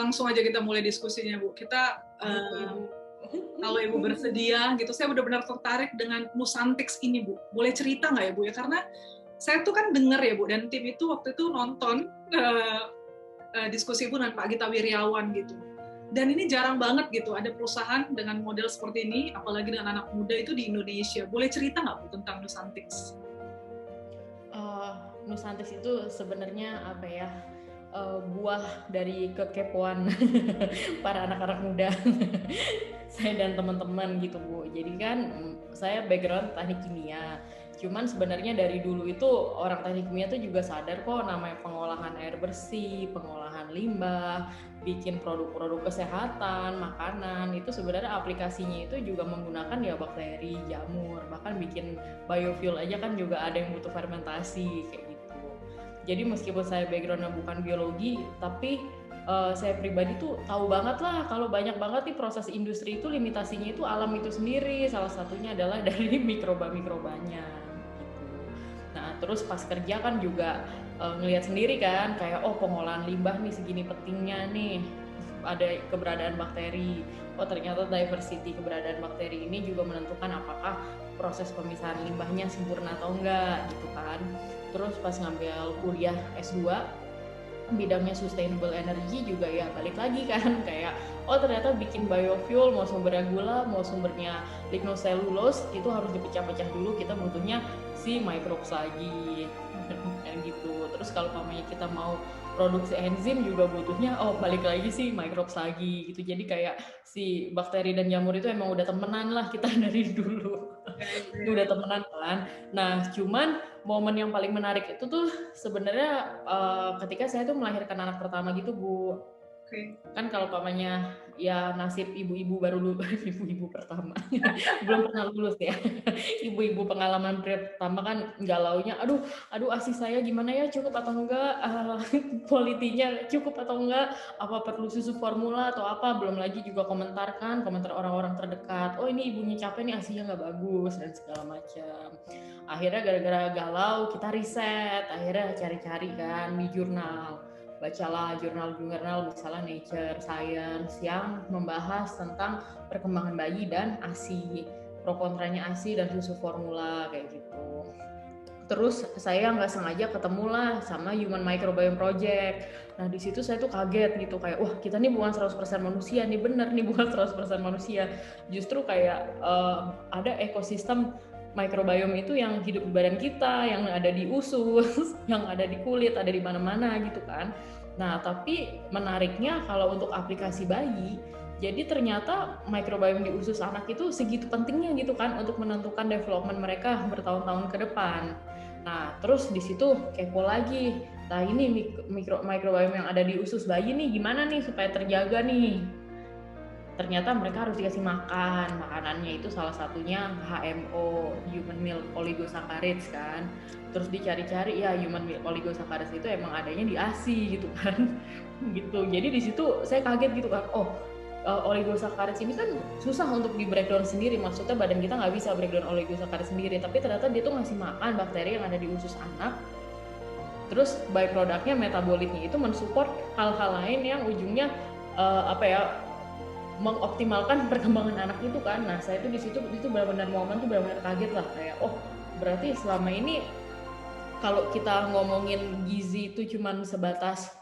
langsung aja kita mulai diskusinya, Bu. Kita kalau Ibu bersedia gitu, saya benar-benar tertarik dengan Nusantics ini, Bu. Boleh cerita nggak ya, Bu ya? Karena saya tuh kan dengar ya, Bu, dan tim itu waktu itu nonton diskusi Ibu dengan Pak Gita Wirjawan gitu. Dan ini jarang banget gitu, ada perusahaan dengan model seperti ini, apalagi dengan anak muda itu di Indonesia. Boleh cerita nggak, Bu, tentang Nusantics? Nusantics itu sebenarnya apa ya, buah dari kekepoan para anak-anak muda. Saya dan teman-teman gitu, Bu. Jadi kan saya background teknik kimia. Cuman sebenarnya dari dulu itu orang teknik kimia tuh juga sadar kok namanya pengolahan air bersih, pengolahan limbah, bikin produk-produk kesehatan, makanan, itu sebenarnya aplikasinya itu juga menggunakan ya bakteri, jamur, bahkan bikin biofuel aja kan juga ada yang butuh fermentasi kayak gitu. Jadi meskipun saya backgroundnya bukan biologi, tapi saya pribadi tuh tahu banget lah kalau banyak banget nih proses industri itu limitasinya itu alam itu sendiri, salah satunya adalah dari mikroba-mikrobanya gitu. Nah terus pas kerja kan juga ngelihat sendiri kan kayak pengolahan limbah nih segini pentingnya nih, ada keberadaan bakteri. Ternyata diversity keberadaan bakteri ini juga menentukan apakah proses pemisahan limbahnya sempurna atau enggak gitu kan. Terus pas ngambil kuliah S2 bidangnya sustainable energy juga ya balik lagi kan kayak ternyata bikin biofuel mau sumbernya gula mau sumbernya lignocellulose itu harus dipecah-pecah dulu, kita butuhnya si microbes lagi kayak gitu. Terus kalau namanya kita mau produksi enzim juga butuhnya balik lagi sih microbes lagi gitu. Jadi kayak si bakteri dan jamur itu emang udah temenan lah kita dari dulu. Udah temenan kan. Nah cuman momen yang paling menarik itu tuh sebenarnya ketika saya tuh melahirkan anak pertama gitu, Bu. Kan kalau pamannya ya nasib ibu-ibu baru ibu-ibu pertama belum pernah lulus ya. Ibu-ibu pengalaman pertama kan galaunya, aduh ASI saya gimana ya, cukup atau enggak, politinya cukup atau enggak, apa perlu susu formula atau apa, belum lagi juga komentar orang-orang terdekat, ini ibunya capek nih ASInya nggak bagus dan segala macam. Akhirnya gara-gara galau kita riset, akhirnya cari-cari kan di jurnal, bacalah jurnal-jurnal misalnya Nature, Science yang membahas tentang perkembangan bayi dan ASI, pro kontranya ASI dan susu formula kayak gitu. Terus saya nggak sengaja ketemulah sama Human Microbiome Project. Nah di situ saya tuh kaget gitu kayak wah kita nih bukan 100% manusia nih, bener nih bukan 100% manusia. Justru kayak ada ekosistem microbiome itu yang hidup di badan kita, yang ada di usus, yang ada di kulit, ada di mana-mana gitu kan. Nah tapi menariknya kalau untuk aplikasi bayi, jadi ternyata microbiome di usus anak itu segitu pentingnya gitu kan untuk menentukan development mereka bertahun-tahun ke depan. Nah terus di situ kepo lagi, nah ini microbiome yang ada di usus bayi nih gimana nih supaya terjaga nih. Ternyata mereka harus dikasih makan, makanannya itu salah satunya HMO, Human Milk Oligosaccharides kan. Terus dicari-cari ya Human Milk Oligosaccharides itu emang adanya di ASI gitu kan. Gitu. Jadi di situ saya kaget gitu kan, oligosaccharides ini kan susah untuk di breakdown sendiri, maksudnya badan kita nggak bisa breakdown oligosaccharides sendiri, tapi ternyata dia tuh ngasih makan bakteri yang ada di usus anak. Terus byproductnya metabolitnya itu mensupport hal-hal lain yang ujungnya mengoptimalkan perkembangan anak itu kan. Nah saya tuh di situ itu benar-benar momen tuh benar-benar kaget lah kayak berarti selama ini kalau kita ngomongin gizi itu cuman sebatas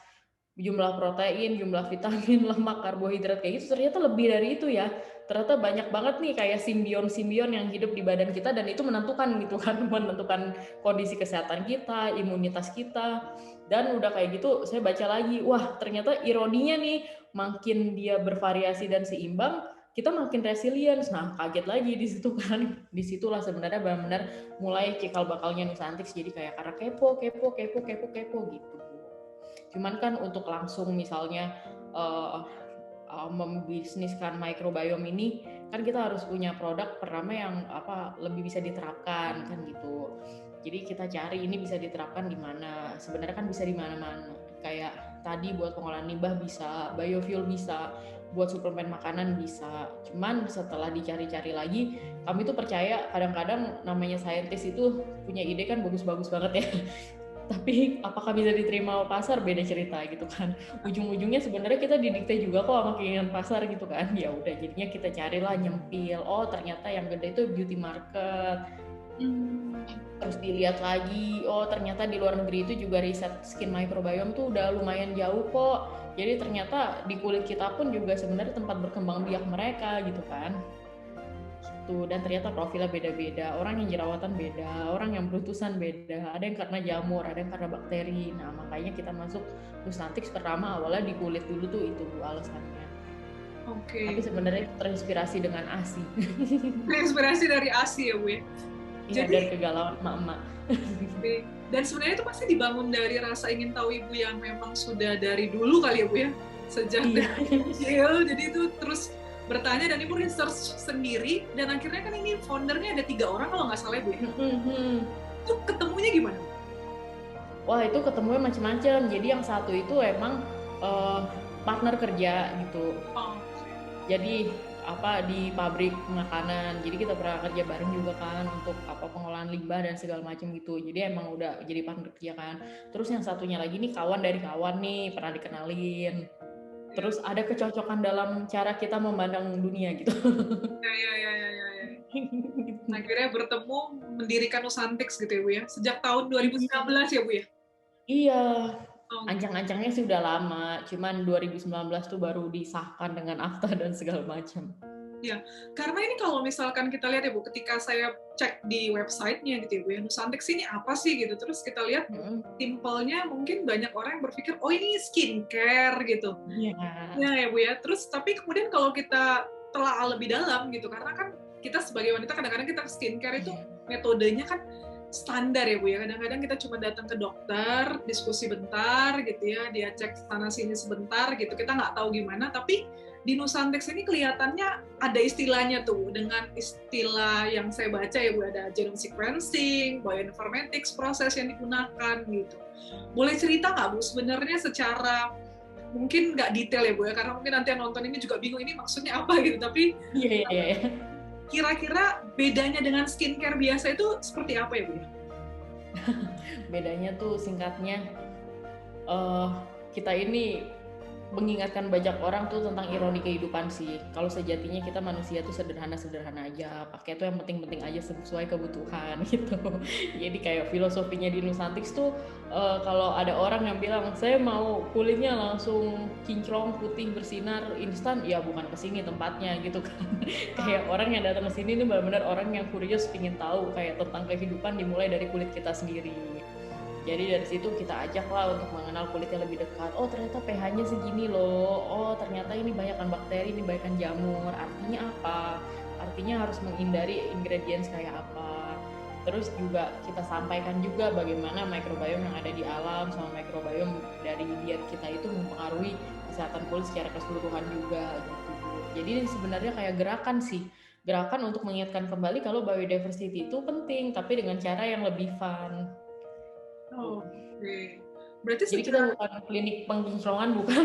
jumlah protein, jumlah vitamin, lemak, karbohidrat kayak gitu, ternyata lebih dari itu ya. Ternyata banyak banget nih kayak simbion-simbion yang hidup di badan kita dan itu menentukan gitu kan, menentukan kondisi kesehatan kita, imunitas kita. Dan udah kayak gitu saya baca lagi, wah ternyata ironinya nih makin dia bervariasi dan seimbang, kita makin resilience. Nah kaget lagi di situ kan. Disitulah sebenarnya benar-benar mulai cikal bakalnya Nusantics, jadi kayak karena kepo gitu. Cuman kan untuk langsung misalnya membisniskan microbiome ini kan kita harus punya produk pertama yang lebih bisa diterapkan kan gitu. Jadi kita cari ini bisa diterapkan di mana. Sebenarnya kan bisa di mana-mana. Kayak tadi buat pengolahan limbah bisa, biofuel bisa, buat suplemen makanan bisa. Cuman setelah dicari-cari lagi, kami tuh percaya kadang-kadang namanya saintis itu punya ide kan bagus-bagus banget ya. tapi apakah bisa diterima pasar beda cerita gitu kan. Ujung-ujungnya sebenarnya kita didikte juga kok sama keinginan pasar gitu kan. Ya udah jadinya kita carilah nyempil, oh ternyata yang gede itu beauty market. Terus dilihat lagi, oh ternyata di luar negeri itu juga riset skin microbiome tuh udah lumayan jauh kok. Jadi ternyata di kulit kita pun juga sebenarnya tempat berkembang biak mereka gitu kan. Dan ternyata profilnya beda-beda, orang yang jerawatan beda, orang yang berutusan beda, ada yang karena jamur, ada yang karena bakteri. Nah makanya kita masuk Nusantics pertama awalnya di kulit dulu tuh itu alasannya. Tapi sebenarnya terinspirasi dengan ASI. Terinspirasi dari ASI ya Bu ya? Iya, dari kegalauan emak-emak. Dan sebenarnya itu pasti dibangun dari rasa ingin tahu Ibu yang memang sudah dari dulu kali ya Bu ya? Sejak dari kecil, jadi itu terus bertanya dan Ibu research sendiri dan akhirnya kan ini foundernya ada 3 orang kalau nggak salah Bu ya? Itu ketemunya gimana? Wah itu ketemunya macam-macam. Jadi yang satu itu emang partner kerja gitu. Jadi di pabrik makanan. Jadi kita pernah kerja bareng juga kan untuk pengolahan limbah dan segala macam gitu. Jadi emang udah jadi partner kerja kan. Terus yang satunya lagi nih kawan dari kawan nih pernah dikenalin. Terus ada kecocokan dalam cara kita memandang dunia gitu. Ya. Akhirnya bertemu mendirikan Nusantics gitu ya Bu ya. Sejak tahun 2019 ya Bu ya? Iya. Ancang-ancangnya sih udah lama, cuman 2019 tuh baru disahkan dengan akta dan segala macam. Ya, karena ini kalau misalkan kita lihat ya Bu, ketika saya cek di websitenya gitu ya Bu, Nusantics ini apa sih gitu, terus kita lihat simpelnya mungkin banyak orang yang berpikir, oh ini skincare gitu. Iya. Ya Bu ya, terus tapi kemudian kalau kita telah lebih dalam gitu, karena kan kita sebagai wanita kadang-kadang kita skincare itu metodenya kan standar ya Bu ya, kadang-kadang kita cuma datang ke dokter, diskusi bentar gitu ya, dia cek sana sini sebentar gitu, kita nggak tahu gimana, tapi di Nusantics ini kelihatannya ada istilahnya tuh, dengan istilah yang saya baca ya Bu, ada genome sequencing, bioinformatics proses yang digunakan gitu. Boleh cerita nggak Bu, sebenarnya secara mungkin nggak detail ya Bu ya, karena mungkin nanti yang nonton ini juga bingung ini maksudnya apa gitu, tapi kira-kira bedanya dengan skincare biasa itu seperti apa ya Bu? Bedanya tuh singkatnya, kita ini mengingatkan banyak orang tuh tentang ironi kehidupan sih. Kalau sejatinya kita manusia tuh sederhana-sederhana aja, pakai tuh yang penting-penting aja sesuai kebutuhan gitu. Jadi kayak filosofinya di Nusantics tuh kalau ada orang yang bilang saya mau kulitnya langsung kinclong, putih, bersinar, instan, ya bukan kesini tempatnya gitu kan. Kayak orang yang datang ke sini nih benar-benar orang yang curious, pingin tahu kayak tentang kehidupan dimulai dari kulit kita sendiri. Jadi dari situ kita ajak lah untuk mengenal kulitnya lebih dekat. Oh ternyata pH-nya segini loh. Oh ternyata ini banyakkan bakteri, ini banyakkan jamur. Artinya apa? Artinya harus menghindari ingredients kayak apa. Terus juga kita sampaikan juga bagaimana microbiome yang ada di alam sama microbiome dari diet kita itu mempengaruhi kesehatan kulit secara keseluruhan juga gitu. Jadi sebenarnya kayak gerakan sih. Gerakan untuk mengingatkan kembali kalau biodiversity itu penting, tapi dengan cara yang lebih fun. Oke. Berarti jadi kita bukan klinik pengkinclongan, bukan?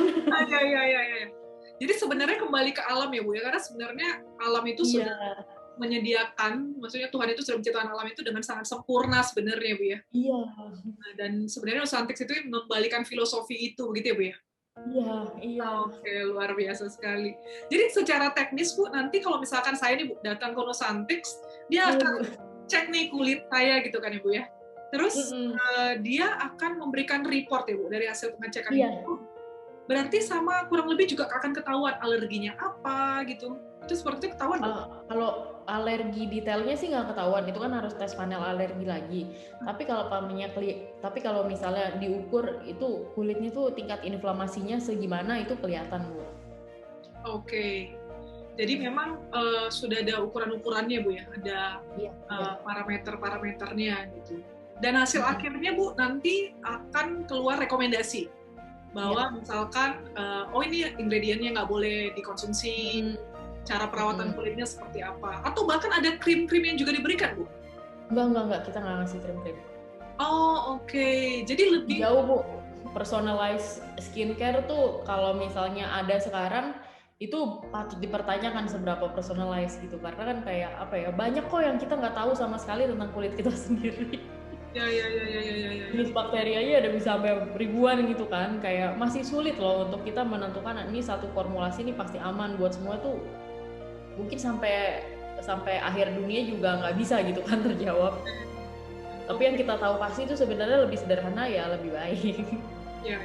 Ya. Jadi sebenarnya kembali ke alam ya Bu ya, karena sebenarnya alam itu sudah menyediakan, maksudnya Tuhan itu sudah menciptakan alam itu dengan sangat sempurna sebenarnya Bu ya. Iya. Nah, dan sebenarnya Nusantics itu membalikan filosofi itu begitu ya Bu ya? Iya. Oke, luar biasa sekali. Jadi secara teknis Bu, nanti kalau misalkan saya nih Bu datang ke Nusantics, dia akan cek nih kulit saya gitu kan ya Bu ya. Terus dia akan memberikan report ya Bu dari hasil pengecekan itu. Berarti sama kurang lebih juga akan ketahuan alerginya apa gitu. Itu seperti itu ketahuan. Kalau alergi detailnya sih nggak ketahuan, itu kan harus tes panel alergi lagi. Tapi kalau misalnya diukur itu kulitnya tuh tingkat inflamasinya segimana itu kelihatan Bu. Oke. Jadi memang sudah ada ukuran-ukurannya Bu ya, ada parameter-parameternya gitu. Dan hasil akhirnya Bu nanti akan keluar rekomendasi bahwa misalkan ini ingredientnya nggak boleh dikonsumsi, cara perawatan kulitnya seperti apa, atau bahkan ada krim-krim yang juga diberikan Bu? Enggak, kita nggak ngasih krim-krim. Oh oke. Jadi lebih jauh Bu. Personalized skincare tuh kalau misalnya ada sekarang itu patut dipertanyakan seberapa personalized gitu, karena kan kayak banyak kok yang kita nggak tahu sama sekali tentang kulit kita sendiri. Ya. Jenis bakteri aja ada bisa sampai ribuan gitu kan, kayak masih sulit loh untuk kita menentukan ini satu formulasi ini pasti aman buat semua tuh, mungkin sampai akhir dunia juga nggak bisa gitu kan terjawab. Tapi yang kita tahu pasti itu sebenarnya lebih sederhana ya lebih baik. Ya.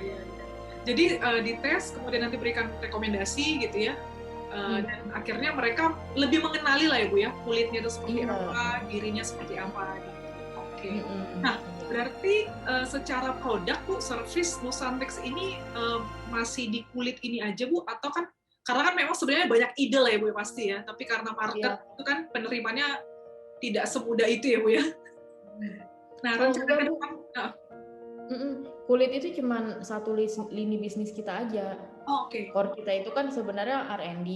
Jadi dites kemudian nanti berikan rekomendasi gitu ya. Dan akhirnya mereka lebih mengenali lah ya Bu ya, kulitnya itu seperti apa, dirinya seperti apa gitu. Oke. Nah, berarti secara produk Bu, service Nusantex ini masih di kulit ini aja Bu, atau kan karena kan memang sebenarnya banyak ide lah ya Bu ya pasti ya, tapi karena market itu kan penerimanya tidak semudah itu ya Bu ya. Nah, rencana ke depan kulit itu cuma satu lini bisnis kita aja. Oke. Core kita itu kan sebenarnya R&D.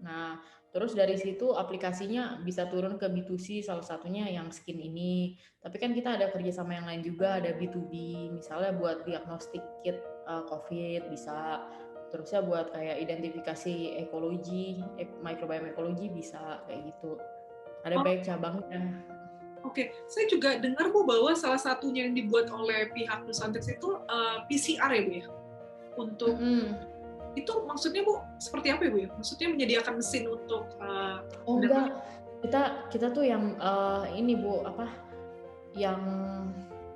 Nah, terus dari situ aplikasinya bisa turun ke B2C, salah satunya yang skin ini. Tapi kan kita ada kerjasama yang lain juga, ada B2B, misalnya buat diagnostik kit COVID bisa. Terusnya buat kayak identifikasi ekologi, microbiome ekologi bisa kayak gitu. Ada banyak cabangnya. Oke, saya juga dengar Bu bahwa salah satunya yang dibuat oleh pihak Nusantex itu PCR ya Bu ya? Untuk itu maksudnya Bu seperti apa ya Bu ya? Maksudnya menyediakan mesin untuk enggak, kita tuh yang ini Bu yang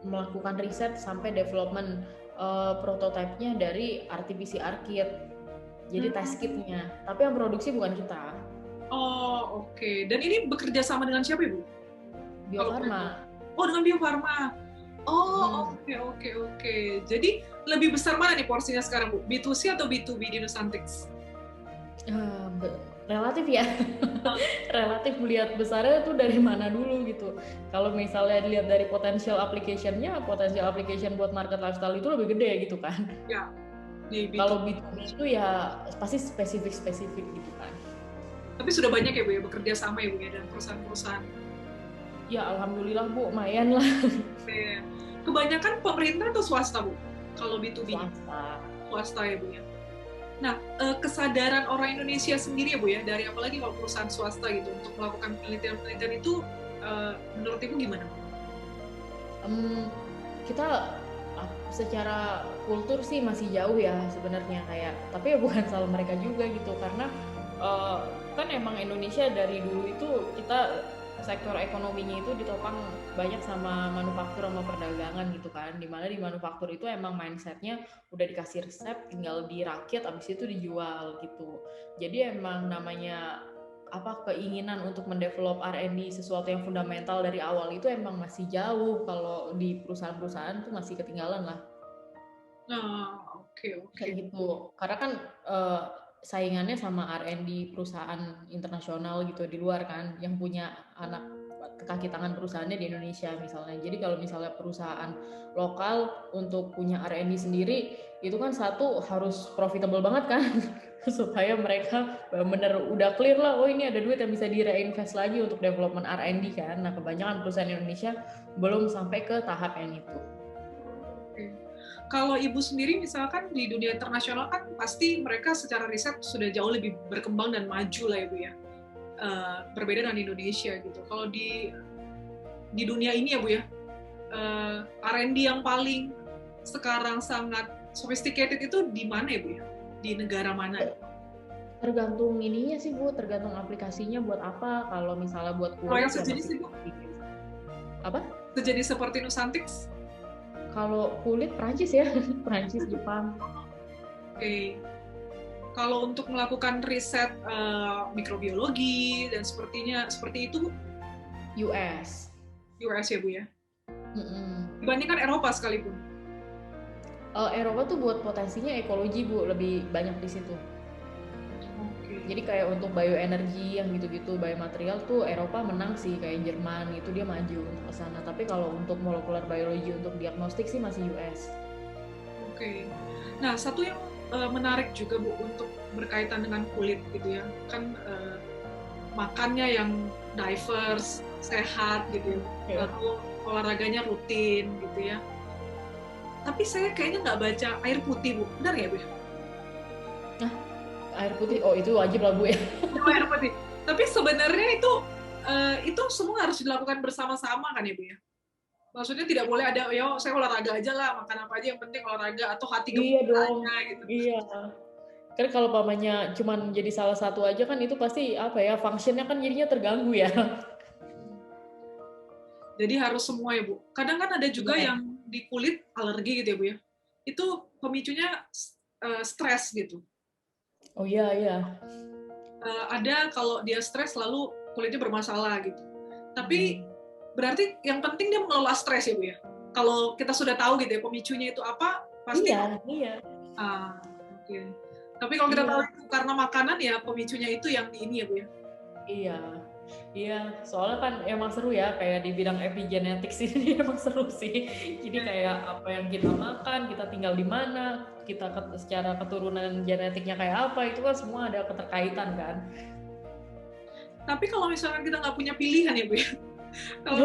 melakukan riset sampai development prototipenya dari RT-PCR kit. Jadi test kitnya, tapi yang produksi bukan kita. Oh, oke. Dan ini bekerja sama dengan siapa ya Bu? Bio Farma. Oh, dengan Bio Farma. Oh, oke. Jadi lebih besar mana nih porsinya sekarang Bu? B2C atau B2B di Nusantex? Relatif ya. Relatif lihat besarnya tuh dari mana dulu gitu. Kalau misalnya dilihat dari potential application buat market lifestyle itu lebih gede gitu kan. Ya. Kalau B2B itu ya pasti spesifik gitu kan. Tapi sudah banyak ya Bu ya bekerja sama ya Bu ya dengan perusahaan-perusahaan. Ya alhamdulillah Bu, lumayan lah. Kebanyakan pemerintah atau swasta Bu? Kalau B2B? Swasta ya Bu ya. Nah, kesadaran orang Indonesia sendiri ya Bu ya, dari apalagi kalau perusahaan swasta gitu untuk melakukan penelitian-penelitian itu menurut Ibu gimana? Kita secara kultur sih masih jauh ya sebenarnya kayak, tapi ya bukan salah mereka juga gitu karena kan emang Indonesia dari dulu itu kita sektor ekonominya itu ditopang banyak sama manufaktur sama perdagangan gitu kan, dimana di manufaktur itu emang mindsetnya udah dikasih resep tinggal dirakit abis itu dijual gitu. Jadi emang namanya keinginan untuk mendevelop R&D sesuatu yang fundamental dari awal itu emang masih jauh, kalau di perusahaan-perusahaan tuh masih ketinggalan lah. Oke. Kayak gitu, karena kan saingannya sama R&D perusahaan internasional gitu di luar kan, yang punya anak kaki tangan perusahaannya di Indonesia misalnya. Jadi kalau misalnya perusahaan lokal untuk punya R&D sendiri itu kan satu harus profitable banget kan supaya mereka bener udah clear lah, oh ini ada duit yang bisa di-reinvest lagi untuk development R&D kan. Nah kebanyakan perusahaan Indonesia belum sampai ke tahap yang itu. Kalau Ibu sendiri misalkan di dunia internasional kan pasti mereka secara riset sudah jauh lebih berkembang dan maju lah Ibu ya, berbeda dengan Indonesia gitu. Kalau di dunia ini ya Bu ya, R&D yang paling sekarang sangat sophisticated itu di mana ya Bu ya? Di negara mana? Tergantung ininya sih Bu, tergantung aplikasinya buat apa. Kalau misalnya buat kulit, sejenis sih Bu? Apa? Sejenis seperti Nusantex? Kalau kulit Prancis ya, Prancis, Jepang. Oke. Kalau untuk melakukan riset mikrobiologi dan seperti itu, US ya Bu ya. Dibandingkan Eropa sekalipun. Eropa tuh buat potensinya ekologi Bu, lebih banyak di situ. Jadi kayak untuk bioenergi yang gitu-gitu, biomaterial tuh Eropa menang sih, kayak Jerman itu dia maju untuk ke sana. Tapi kalau untuk molekular biologi untuk diagnostik sih masih US. Oke. Nah, satu yang menarik juga Bu untuk berkaitan dengan kulit gitu ya. Kan makannya yang diverse, sehat gitu ya. Lalu olahraganya rutin gitu ya. Tapi saya kayaknya nggak baca air putih Bu. Benar ya Bu? Nah, air putih, oh itu wajib lah Bu ya. Air putih. Tapi sebenarnya itu semua harus dilakukan bersama-sama kan ya Bu ya? Maksudnya tidak boleh ada, ya saya olahraga aja lah, makan apa aja yang penting olahraga, atau hati Iya gembira dong, aja gitu. iya. Kan kalau pamannya cuman jadi salah satu aja kan itu pasti apa ya, fungsinya kan jadinya terganggu ya. Jadi harus semua ya Bu. Kadang kan ada juga Iya. yang di kulit alergi gitu ya Bu ya. Itu pemicunya stres gitu. Oh iya, iya. Ada kalau dia stres lalu kulitnya bermasalah gitu. Tapi berarti yang penting dia mengelola stres ya Bu ya. Kalau kita sudah tahu gitu ya pemicunya itu apa, pasti Iya, iya. oke. Tapi kalau kita Iya. tahu itu karena makanan ya pemicunya itu yang ini ya Bu ya. Iya. Iya, soalnya kan emang seru ya, kayak di bidang epigenetics ini emang seru sih. Jadi kayak apa yang kita makan, kita tinggal di mana, kita secara keturunan genetiknya kayak apa, itu kan semua ada keterkaitan kan. Tapi kalau misalkan kita nggak punya pilihan ya Bu ya. Kalau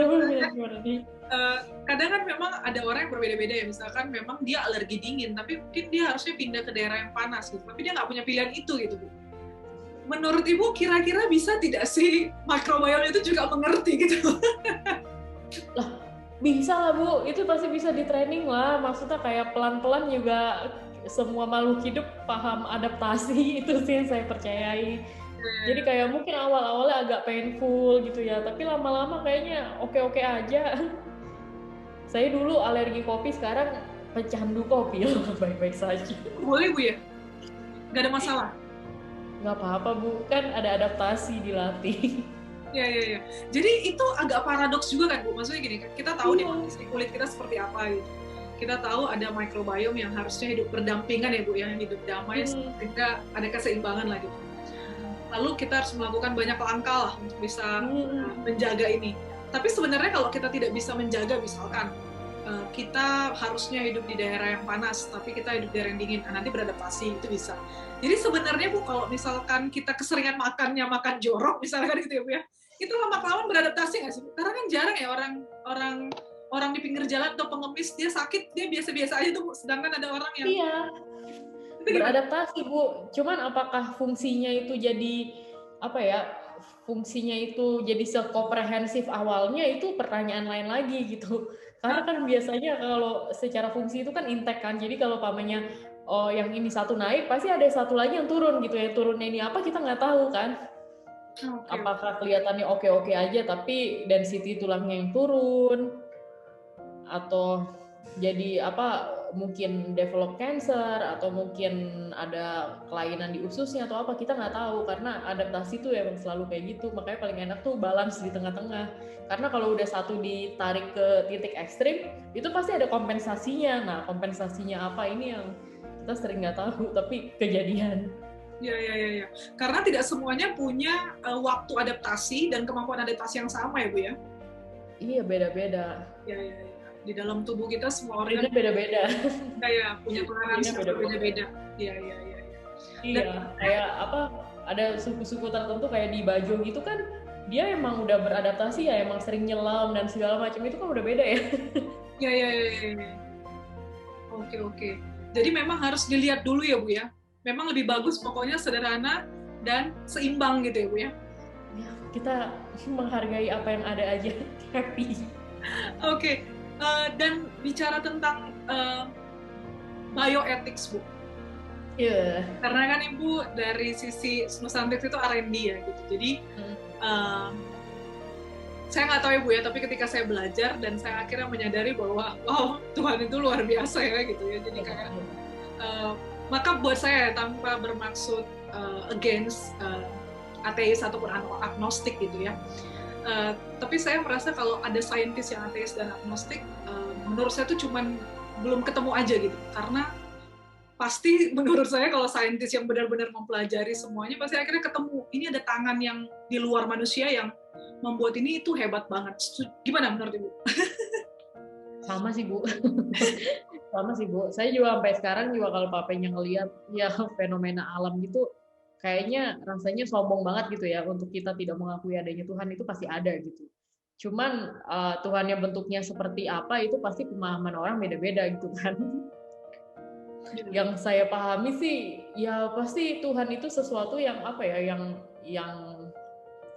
kadang kan memang ada orang yang berbeda-beda ya, misalkan memang dia alergi dingin, tapi mungkin dia harusnya pindah ke daerah yang panas gitu, tapi dia nggak punya pilihan itu gitu Bu. Menurut Ibu kira-kira bisa tidak sih mikrobiom itu juga mengerti gitu? Lah, bisa lah Bu, itu pasti bisa di training lah, maksudnya kayak pelan-pelan juga semua makhluk hidup paham adaptasi, itu sih yang saya percayai. Jadi kayak mungkin awal-awalnya agak painful gitu ya, tapi lama-lama kayaknya oke-oke aja. Saya dulu alergi kopi, sekarang pecandu kopi loh, baik-baik saja. Boleh Bu ya? Nggak ada masalah? Nggak apa-apa Bu, kan ada adaptasi dilatih. Ya. Jadi itu agak paradoks juga kan Bu, maksudnya gini kan, kita tahu nih kondisi kulit kita seperti apa gitu. Kita tahu ada mikrobiom yang harusnya hidup berdampingan ya Bu, yang hidup damai sehingga ada keseimbangan lah gitu. Lalu kita harus melakukan banyak langkah lah untuk bisa menjaga ini. Tapi sebenarnya kalau kita tidak bisa menjaga, misalkan kita harusnya hidup di daerah yang panas, tapi kita hidup di daerah yang dingin, nanti beradaptasi, itu bisa. Jadi sebenarnya Bu, kalau misalkan kita keseringan makan jorok, misalkan gitu ya Bu ya, itu lama-kelamaan beradaptasi nggak sih Bu? Karena kan jarang ya orang di pinggir jalan atau pengemis, dia sakit, dia biasa-biasa aja tuh Bu. Sedangkan ada orang yang... Iya, beradaptasi Bu, cuman apakah fungsinya itu jadi apa ya, fungsinya itu jadi sekomprehensif awalnya, itu pertanyaan lain lagi gitu. Karena kan biasanya kalau secara fungsi itu kan intact kan, jadi kalau pamannya oh yang ini satu naik, pasti ada satu lagi yang turun gitu ya, turunnya ini apa kita nggak tahu kan. Apakah kelihatannya oke-oke aja tapi density tulangnya yang turun, atau jadi apa, mungkin develop cancer, atau mungkin ada kelainan di ususnya atau apa, kita nggak tahu. Karena adaptasi tuh emang selalu kayak gitu, makanya paling enak tuh balance di tengah-tengah. Karena kalau udah satu ditarik ke titik ekstrim, itu pasti ada kompensasinya. Nah, kompensasinya apa, ini yang kita sering nggak tahu tapi kejadian. Ya. Karena tidak semuanya punya waktu adaptasi dan kemampuan adaptasi yang sama ya Bu ya? Iya, beda-beda. Ya. Di dalam tubuh kita semua organ beda-beda. Kayak punya toleransi yang berbeda-beda. Iya. Iya, kayak apa, ada suku-suku tertentu kayak di Bajo gitu kan, dia emang udah beradaptasi ya, emang sering nyelam dan segala macam, itu kan udah beda ya. Iya. Oke. Jadi memang harus dilihat dulu ya Bu ya. Memang lebih bagus pokoknya sederhana dan seimbang gitu ya Bu ya. Ya, kita menghargai apa yang ada aja, happy. Oke. Dan bicara tentang bioethics Bu. Iya. Karena kan Ibu dari sisi Nusantics itu R&D ya gitu. Jadi saya nggak tahu ya Bu ya, tapi ketika saya belajar dan saya akhirnya menyadari bahwa wow, Tuhan itu luar biasa ya gitu ya. Jadi kayak maka buat saya tanpa bermaksud against ateis ataupun agnostik gitu ya. Tapi saya merasa kalau ada saintis yang ateis dan agnostik, menurut saya itu cuman belum ketemu aja gitu. Karena pasti menurut saya kalau saintis yang benar-benar mempelajari semuanya, pasti akhirnya ketemu, ini ada tangan yang di luar manusia yang membuat ini itu hebat banget. Gimana menurut Ibu? Sama sih Bu. Sama sih Bu. Saya juga sampai sekarang juga kalau papanya ngelihat ya fenomena alam gitu, kayaknya rasanya sombong banget gitu ya untuk kita tidak mengakui adanya Tuhan. Itu pasti ada gitu. Cuman Tuhan yang bentuknya seperti apa itu pasti pemahaman orang beda-beda gitu kan. Yang saya pahami sih ya pasti Tuhan itu sesuatu yang apa ya,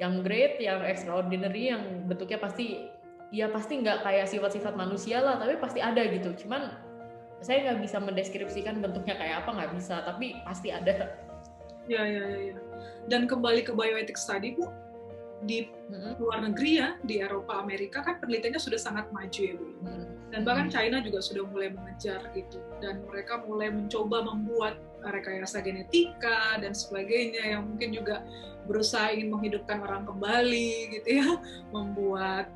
yang great, yang extraordinary, yang bentuknya pasti ya pasti nggak kayak sifat-sifat manusia lah, tapi pasti ada gitu. Cuman saya nggak bisa mendeskripsikan bentuknya kayak apa, nggak bisa, tapi pasti ada. Ya. Dan kembali ke bioethics tadi, Bu, di luar negeri ya, di Eropa, Amerika kan penelitiannya sudah sangat maju ya, Bu. Dan bahkan China juga sudah mulai mengejar gitu. Dan mereka mulai mencoba membuat rekayasa genetika dan sebagainya yang mungkin juga berusaha ingin menghidupkan orang kembali gitu ya, membuat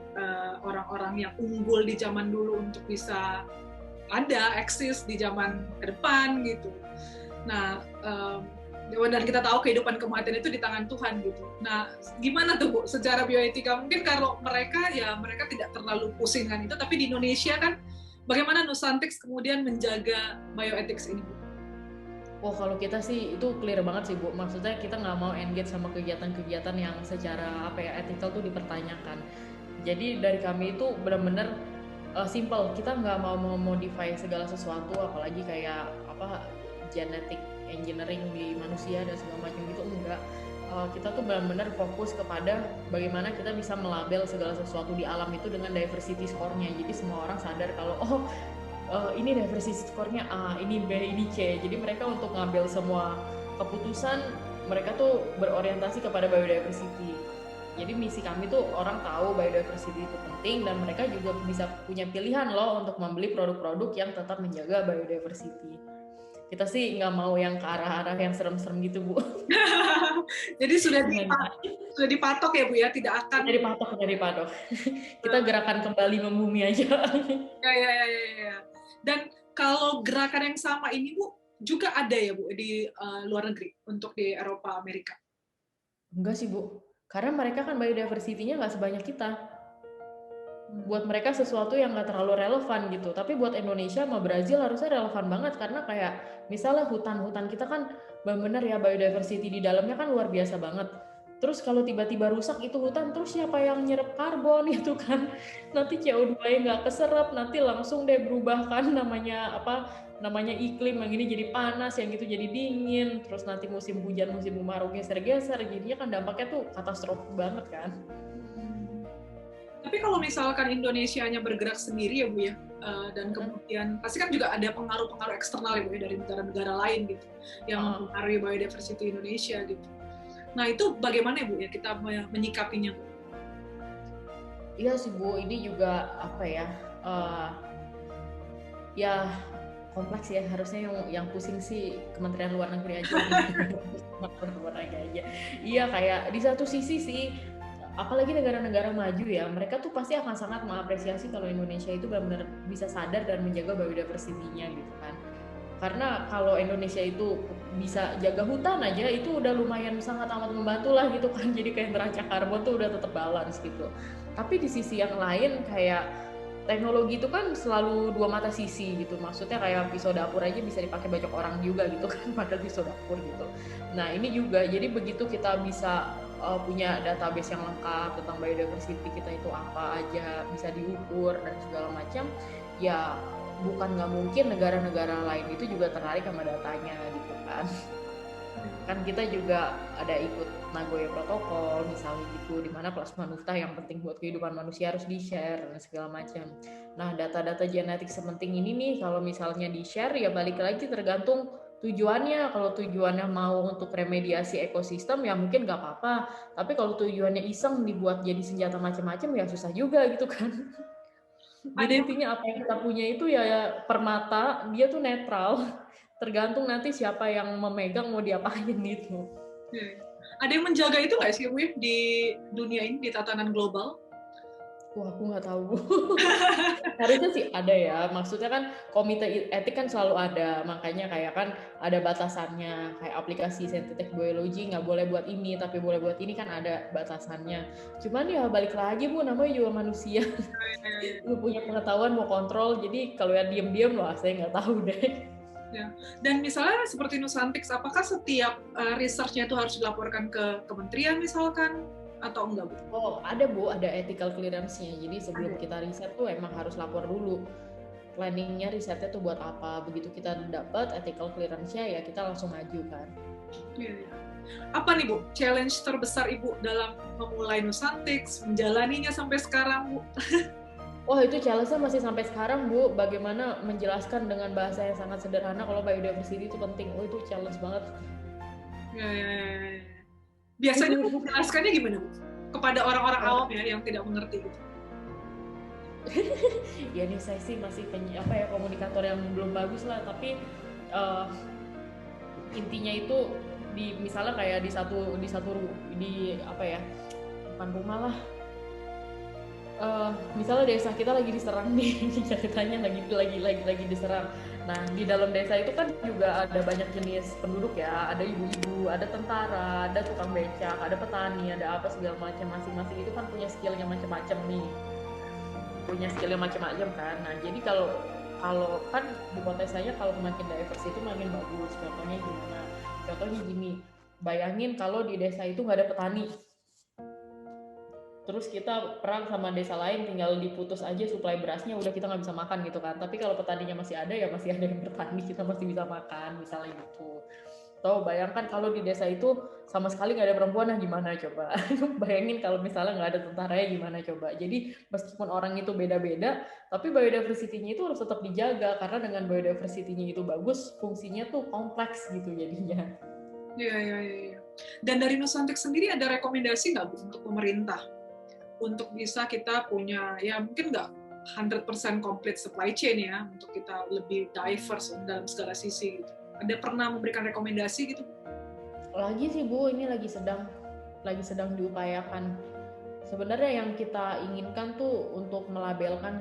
orang-orang yang unggul di zaman dulu untuk bisa eksis di zaman ke depan gitu. Nah, dan kita tahu kehidupan kematian itu di tangan Tuhan gitu. Nah, gimana tuh Bu secara bioetika? Mungkin kalau mereka tidak terlalu pusing kan itu, tapi di Indonesia kan bagaimana Nusantics kemudian menjaga bioethics ini, Bu? Oh, kalau kita sih itu clear banget sih, Bu. Maksudnya kita nggak mau engage sama kegiatan-kegiatan yang secara ethical tuh dipertanyakan. Jadi dari kami itu benar-benar simple. Kita nggak mau memodify segala sesuatu, apalagi kayak genetic engineering di manusia dan segala macam gitu, enggak. Kita tuh benar-benar fokus kepada bagaimana kita bisa melabel segala sesuatu di alam itu dengan diversity score-nya. Jadi semua orang sadar kalau ini diversity score-nya A, ini B, ini C. Jadi mereka untuk ngambil semua keputusan, mereka tuh berorientasi kepada biodiversity. Jadi misi kami tuh orang tahu biodiversity itu penting, dan mereka juga bisa punya pilihan loh untuk membeli produk-produk yang tetap menjaga biodiversity. Kita sih nggak mau yang ke arah-arah yang serem-serem gitu, Bu. Jadi sudah dipatok ya, Bu ya, tidak akan dari patok. Kita gerakan kembali membumi aja. Ya. Dan kalau gerakan yang sama ini, Bu, juga ada ya, Bu, di luar negeri untuk di Eropa, Amerika? Enggak sih, Bu. Karena mereka kan biodiversity-nya nggak sebanyak kita. Buat mereka sesuatu yang nggak terlalu relevan gitu. Tapi buat Indonesia sama Brazil harusnya relevan banget, karena kayak misalnya hutan-hutan kita kan benar-benar ya biodiversity di dalamnya kan luar biasa banget. Terus kalau tiba-tiba rusak itu hutan, terus siapa yang nyerap karbon gitu kan? Nanti CO2-nya nggak keserap, nanti langsung deh berubah kan namanya iklim, yang ini jadi panas, yang itu jadi dingin, terus nanti musim hujan, musim kemarau geser-geser, jadinya kan dampaknya tuh katastrofik banget kan. Tapi kalau misalkan Indonesianya bergerak sendiri ya, Bu ya, dan kemudian pasti kan juga ada pengaruh-pengaruh eksternal ya, Bu ya, dari negara-negara lain gitu yang mempengaruhi biodiversity Indonesia gitu. Nah, itu bagaimana ya, Bu ya, kita menyikapinya, Bu? Iya sih, Bu, ini juga ya kompleks ya, harusnya yang pusing sih Kementerian Luar Negeri aja. Luar negeri aja. Iya, kayak di satu sisi sih, apalagi negara-negara maju ya, mereka tuh pasti akan sangat mengapresiasi kalau Indonesia itu benar-benar bisa sadar dan menjaga biodiversity-nya gitu kan. Karena kalau Indonesia itu bisa jaga hutan aja, itu udah lumayan sangat amat membantu lah gitu kan. Jadi kayak neraca karbon tuh udah tetap balance gitu. Tapi di sisi yang lain kayak teknologi itu kan selalu dua mata sisi gitu. Maksudnya kayak pisau dapur aja bisa dipakai banyak orang juga gitu kan, padahal pisau dapur gitu. Nah ini juga, jadi begitu kita bisa punya database yang lengkap tentang biodiversity kita itu apa aja, bisa diukur dan segala macam, ya bukan nggak mungkin negara-negara lain itu juga tertarik sama datanya gitu kan. Kan kita juga ada ikut Nagoya Protokol misalnya gitu, dimana plasma nuftah yang penting buat kehidupan manusia harus di-share dan segala macam. Nah data-data genetik sepenting ini nih, kalau misalnya di-share ya balik lagi tergantung tujuannya. Kalau tujuannya mau untuk remediasi ekosistem ya mungkin nggak apa-apa, tapi kalau tujuannya iseng dibuat jadi senjata macam-macam ya susah juga gitu kan. Jadi intinya apa yang kita punya itu ya permata, dia tuh netral, tergantung nanti siapa yang memegang mau diapain gitu. Ada yang menjaga itu nggak sih, Bu, di dunia ini, di tatanan global? Wah, aku nggak tahu. Harusnya sih ada ya. Maksudnya kan komite etik kan selalu ada. Makanya kayak kan ada batasannya. Kayak aplikasi sensitif biologi nggak boleh buat ini, tapi boleh buat ini, kan ada batasannya. Cuman ya balik lagi, Bu, namanya juga manusia. Lu punya pengetahuan mau kontrol. Jadi kalau ya diem-diem loh, saya nggak tahu deh. Ya. Dan misalnya seperti Nusantics, apakah setiap research-nya itu harus dilaporkan ke kementerian misalkan? Atau enggak, Bu? Oh, ada, Bu, ada ethical clearance-nya. Jadi sebelum kita riset tuh emang harus lapor dulu. Planningnya risetnya tuh buat apa. Begitu kita dapat ethical clearance-nya ya kita langsung maju kan. Iya. Apa nih, Bu, challenge terbesar Ibu dalam memulai Nusantics, menjalaninya sampai sekarang, Bu? Wah itu challenge-nya masih sampai sekarang Bu, bagaimana menjelaskan dengan bahasa yang sangat sederhana kalau biodiversity itu penting. Oh itu challenge banget. Ya, ya, ya. Biasanya menjelaskannya gimana Bu? Kepada orang-orang awam ya yang tidak mengerti gitu. Ya nih saya sih masih komunikator yang belum bagus lah, tapi intinya itu misalnya kayak di bukan rumah lah, misalnya desa kita lagi diserang nih ceritanya lagi diserang. Nah di dalam desa itu kan juga ada banyak jenis penduduk ya, ada ibu-ibu, ada tentara, ada tukang becak, ada petani, ada apa segala macam, masing-masing itu kan punya skillnya macam-macam nih, kan. Nah jadi kalau kan hipotesanya kalau makin diverse itu makin bagus. Contohnya gini, bayangin kalau di desa itu nggak ada petani, terus kita perang sama desa lain, tinggal diputus aja suplai berasnya, udah kita nggak bisa makan gitu kan. Tapi kalau petaninya masih ada, ya masih ada yang bertani, kita masih bisa makan, misalnya gitu. Atau bayangkan kalau di desa itu sama sekali nggak ada perempuan, nah gimana coba? Bayangin kalau misalnya nggak ada tentaranya, gimana coba? Jadi meskipun orang itu beda-beda, tapi biodiversity-nya itu harus tetap dijaga, karena dengan biodiversity-nya itu bagus, fungsinya tuh kompleks gitu jadinya. Iya. Dan dari Nusantik sendiri ada rekomendasi nggak Bu untuk pemerintah? Untuk bisa kita punya, ya mungkin nggak 100% complete supply chain ya, untuk kita lebih diverse dalam segala sisi gitu. Ada pernah memberikan rekomendasi gitu? Lagi sih Bu, ini lagi sedang diupayakan. Sebenarnya yang kita inginkan tuh untuk melabelkan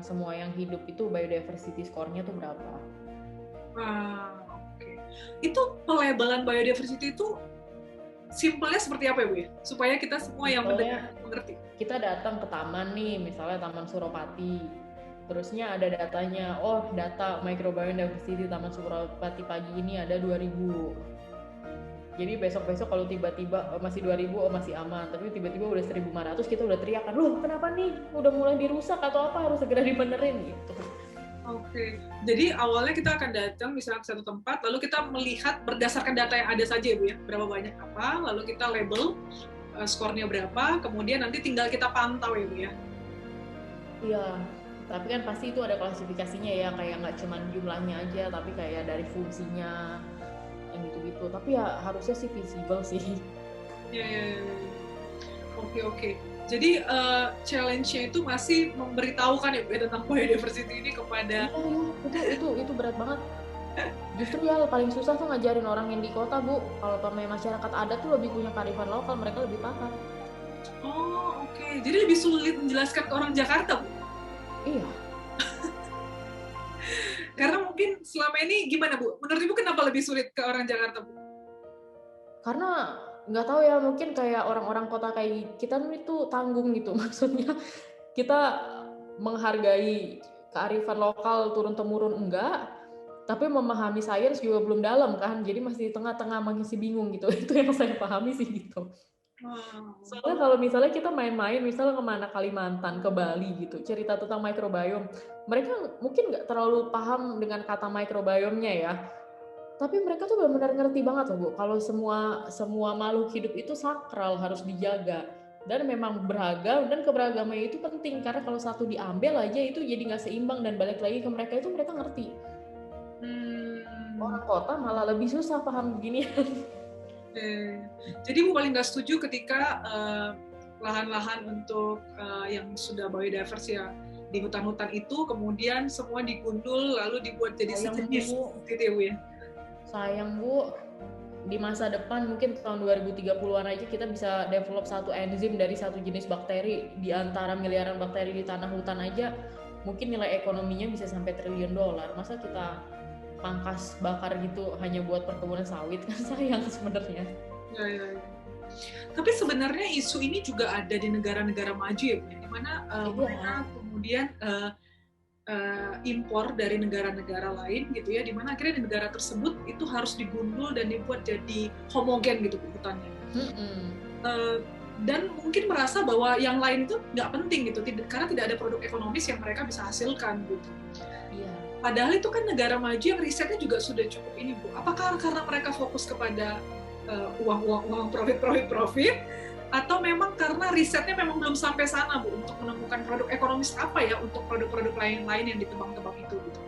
semua yang hidup itu biodiversity score-nya tuh berapa. Oke. Itu pelabelan biodiversity itu simpelnya seperti apa ya Bu ya? Supaya kita semua yang mengerti. Kita datang ke taman nih, misalnya Taman Suropati. Terusnya ada datanya, data microbiodiversity Taman Suropati pagi ini ada 2000. Jadi besok-besok kalau tiba-tiba masih 2000, masih aman. Tapi tiba-tiba udah 1500, kita udah teriak kan, loh kenapa nih? Udah mulai dirusak atau apa, harus segera dibenerin gitu. Oke, jadi awalnya kita akan datang misalnya ke satu tempat, lalu kita melihat berdasarkan data yang ada saja Bu ya, berapa banyak apa, lalu kita label skornya berapa, kemudian nanti tinggal kita pantau ya Bu ya. Iya, tapi kan pasti itu ada klasifikasinya ya, kayak nggak cuma jumlahnya aja, tapi kayak dari fungsinya, yang gitu-gitu. Tapi ya harusnya sih visible sih. Iya. Oke. Jadi challenge-nya itu masih memberitahukan ya Bu tentang biodiversity ini kepada. Iya, itu berat banget. Justru ya paling susah tuh ngajarin orang yang di kota Bu. Kalau masyarakat adat tuh lebih punya kearifan lokal, mereka lebih paham. Oh oke. Jadi lebih sulit menjelaskan ke orang Jakarta Bu? Iya. Karena mungkin selama ini gimana Bu? Menurut Ibu kenapa lebih sulit ke orang Jakarta Bu? Karena nggak tahu ya, mungkin kayak orang-orang kota kayak kita itu tanggung gitu. Maksudnya kita menghargai kearifan lokal turun-temurun enggak, tapi memahami sains juga belum dalam kan, jadi masih di tengah-tengah, masih bingung gitu. Itu yang saya pahami sih gitu. Soalnya kalau misalnya kita main-main, misalnya kemana, Kalimantan, ke Bali gitu, cerita tentang microbiome, mereka mungkin nggak terlalu paham dengan kata microbiome-nya ya, tapi mereka tuh benar-benar ngerti banget loh Bu, kalau semua makhluk hidup itu sakral, harus dijaga, dan memang beragam, dan keberagamannya itu penting, karena kalau satu diambil aja itu jadi nggak seimbang, dan balik lagi ke mereka itu mereka ngerti. Orang kota malah lebih susah paham begini. Jadi Bu paling nggak setuju ketika lahan-lahan untuk yang sudah biodiverse ya di hutan-hutan itu kemudian semua digundul lalu dibuat jadi sejenis gitu ya Bu ya? Sayang Bu, di masa depan mungkin tahun 2030-an aja kita bisa develop satu enzim dari satu jenis bakteri, di antara miliaran bakteri di tanah hutan aja mungkin nilai ekonominya bisa sampai $1 triliun. Masa kita pangkas bakar gitu hanya buat perkebunan sawit, kan sayang sebenarnya. Ya. Tapi sebenarnya isu ini juga ada di negara-negara maju ya Bu, di mana mereka kemudian impor dari negara-negara lain gitu ya, di mana akhirnya di negara tersebut itu harus digundul dan dibuat jadi homogen gitu hutannya. Dan mungkin merasa bahwa yang lain itu nggak penting gitu, karena tidak ada produk ekonomis yang mereka bisa hasilkan gitu. Iya. Padahal itu kan negara maju yang risetnya juga sudah cukup ini Bu. Apakah karena mereka fokus kepada uang profit, Atau memang karena risetnya memang belum sampai sana, Bu, untuk menemukan produk ekonomis apa ya untuk produk-produk lain-lain yang ditebang-tebang itu gitu?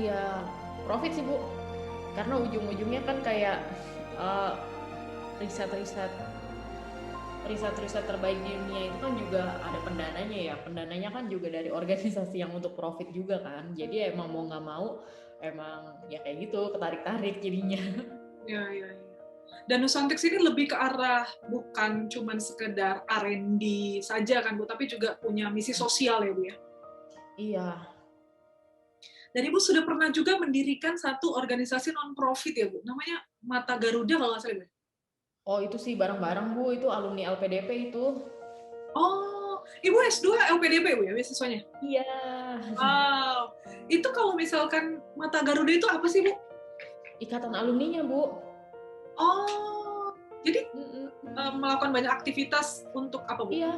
Iya, profit sih Bu. Karena ujung-ujungnya kan kayak uh, riset-riset terbaik di dunia itu kan juga ada pendananya ya. Pendananya kan juga dari organisasi yang untuk profit juga kan. Jadi emang mau nggak mau emang ya kayak gitu, ketarik-tarik jadinya. Ya. Dan Nusantik ini lebih ke arah bukan cuman sekedar R&D saja kan Bu, tapi juga punya misi sosial ya Bu ya. Iya. Dan Ibu sudah pernah juga mendirikan satu organisasi non-profit ya Bu, namanya Mata Garuda kalau nggak salah Bu. Oh itu sih bareng-bareng Bu, itu alumni LPDP itu. Oh, Ibu S2 LPDP Bu ya beasiswanya? Iya. Wow, itu kalau misalkan Mata Garuda itu apa sih Bu? Ikatan alumninya Bu. Oh, jadi melakukan banyak aktivitas untuk apa Bu? Iya.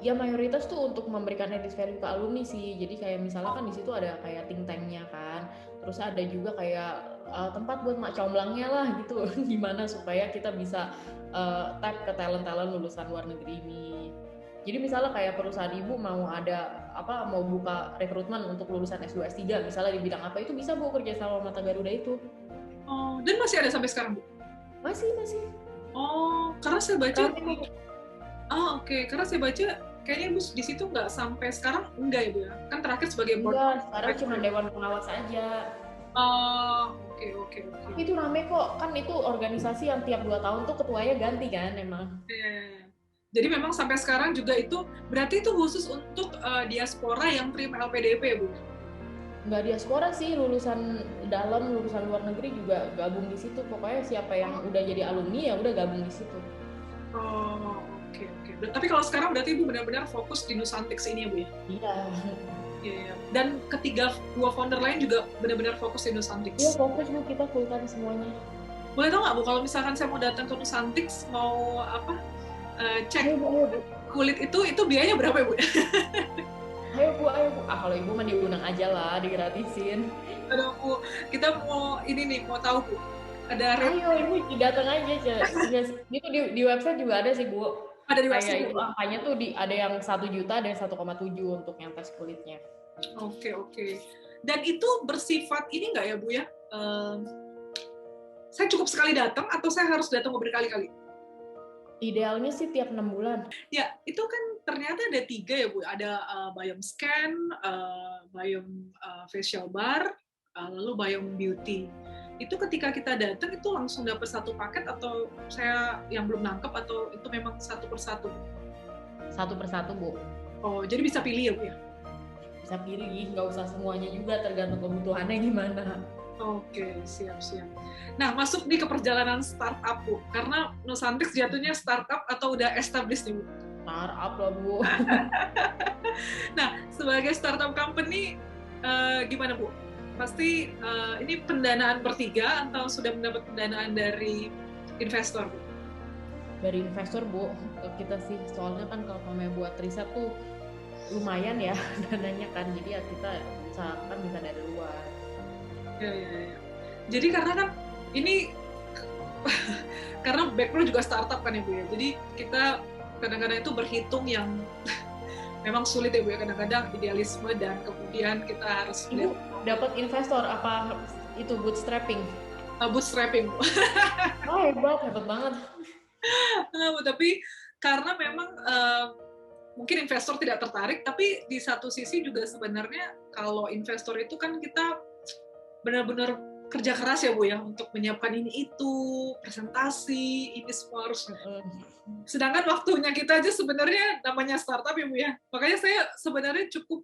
Ya mayoritas tuh untuk memberikan added value ke alumni sih. Jadi kayak misalnya kan di situ ada kayak think tanknya kan, terus ada juga kayak tempat buat mak comblangnya lah gitu. Gimana supaya kita bisa tap ke talent lulusan luar negeri ini. Jadi misalnya kayak perusahaan ibu mau ada mau buka rekrutmen untuk lulusan S2 S3 misalnya di bidang apa, itu bisa Bu kerja sama Mata Garuda itu. Oh, dan masih ada sampai sekarang Bu? Masih. Oh, karena saya baca. Oke. Karena saya baca kayaknya Bu di situ nggak sampai sekarang, enggak ya Bu ya? Kan terakhir sebagai board. Enggak, sekarang cuma dewan pengawas aja. Oke. Tapi itu rame kok, kan itu organisasi yang tiap 2 tahun tuh ketuanya ganti kan emang. Iya. Jadi memang sampai sekarang juga itu, berarti itu khusus untuk diaspora yang terima LPDP Bu? Nggak diaspora sih, lulusan dalam, lulusan luar negeri juga gabung di situ. Pokoknya siapa yang udah jadi alumni ya udah gabung di situ. Oke. Tapi kalau sekarang berarti Ibu benar-benar fokus di Nusantik ini ya Bu ya? Iya. Dan dua founder lain juga benar-benar fokus di Nusantik? Iya, fokus Bu, kita full time semuanya. Boleh tahu nggak Bu, kalau misalkan saya mau datang ke Nusantik, mau cek kulit itu biayanya berapa ya Bu? Ayo Bu. Kalau Ibu mah diundang aja lah, digratisin. Aduh Bu, kita mau tahu Bu. Ayo Ibu datang aja. Itu di website juga ada sih Bu. Ada di website kayak itu angkanya tuh ada yang 1 juta, ada yang 1,7 untuk yang tes kulitnya. Oke. Dan itu bersifat ini nggak ya Bu ya? Saya cukup sekali datang atau saya harus datang berkali-kali? Idealnya sih tiap 6 bulan. Ya, itu kan ternyata ada 3 ya Bu. Ada biome scan, biome facial bar, lalu biome beauty. Itu ketika kita datang itu langsung dapat satu paket atau saya yang belum nangkep atau itu memang satu persatu? Satu persatu Bu. Oh, jadi bisa pilih ya Bu ya? Bisa pilih, nggak usah semuanya juga, tergantung kebutuhannya gimana. Oke, siap. Nah, masuk nih ke perjalanan startup Bu, karena Nusantik jatuhnya startup atau udah established nih Bu? Startup lah Bu. Nah, sebagai startup company, gimana Bu? Pasti ini pendanaan bertiga atau sudah mendapat pendanaan dari investor Bu? Dari investor Bu, kita sih soalnya kan kalau kami buat riset tuh lumayan ya dananya kan, jadi ya kita usahakan bisa dari luar. Ya. Jadi karena kan ini karena background juga startup kan ya Bu ya, jadi kita kadang-kadang itu berhitung yang memang sulit ya Bu ya, kadang-kadang idealisme dan kemudian kita harus Ibu dapat investor apa itu bootstrapping? Bootstrapping Bu. Oh hebat banget. Tapi karena memang mungkin investor tidak tertarik, tapi di satu sisi juga sebenarnya kalau investor itu kan kita benar-benar kerja keras ya Bu ya untuk menyiapkan ini itu, presentasi, ini semua harus. Sedangkan waktunya kita aja sebenarnya namanya startup ya Bu ya. Makanya saya sebenarnya cukup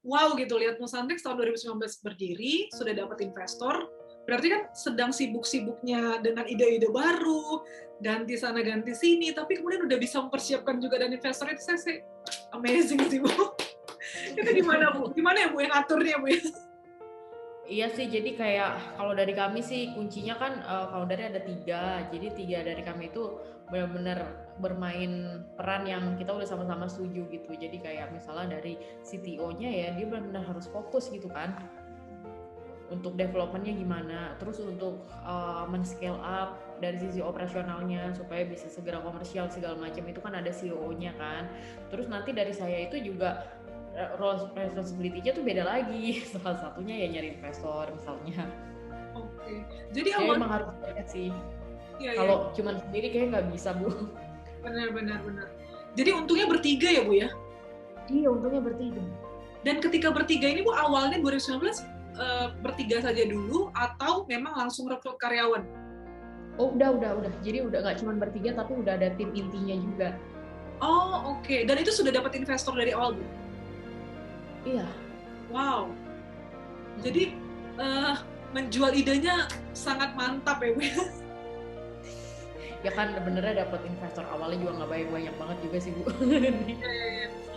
wow gitu lihat Nusantik tahun 2019 berdiri, sudah dapat investor. Berarti kan sedang sibuk-sibuknya dengan ide-ide baru, ganti sana ganti sini, tapi kemudian udah bisa mempersiapkan juga dan investor itu saya amazing sih Bu. Itu gimana Bu? Gimana ya Bu yang aturnya Bu ya? Iya sih, jadi kayak kalau dari kami sih kuncinya kan foundernya ada 3, jadi 3 dari kami itu benar-benar bermain peran yang kita udah sama-sama setuju gitu. Jadi kayak misalnya dari CTO-nya ya dia benar-benar harus fokus gitu kan. untuk developmentnya gimana, terus untuk men-scale up dari sisi operasionalnya supaya bisa segera komersial segala macam, itu kan ada CEO-nya kan. Terus nanti dari saya itu juga role responsibility-nya tuh beda lagi. Salah satunya ya nyari investor misalnya. Oke. Jadi Ya emang harus banyak sih. Kalau cuman sendiri kayaknya nggak bisa, Bu. Benar. Jadi untungnya bertiga ya, Bu ya? Iya, untungnya bertiga. Dan ketika bertiga ini, Bu, awalnya 2019 bertiga saja dulu atau memang langsung rekrut karyawan? Oh, udah. Jadi udah nggak cuma bertiga, tapi udah ada tim intinya juga. Oh, oke. Dan itu sudah dapat investor dari awal, Bu? Iya. Wow. Jadi menjual idenya sangat mantap ya, Bu. Ya kan benernya dapat investor awalnya juga nggak banyak banget juga sih, Bu.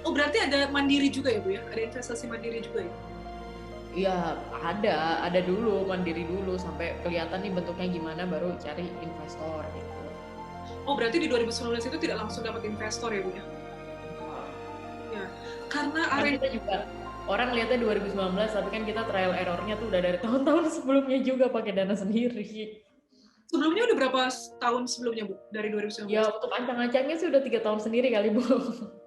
Oh, berarti ada mandiri juga ya, Bu ya? Ada investasi mandiri juga ya? Iya, ada dulu, mandiri dulu sampai kelihatan nih bentuknya gimana baru cari investor gitu. Oh, berarti di 2019 itu tidak langsung dapat investor ya, Bu ya? Ya, karena kita juga orang lihatnya 2019, tapi kan kita trial errornya tuh udah dari tahun-tahun sebelumnya juga pakai dana sendiri. Sebelumnya udah berapa tahun sebelumnya, Bu? Dari 2019? Ya, untuk ancang-ancangnya sih udah 3 tahun sendiri kali, Bu.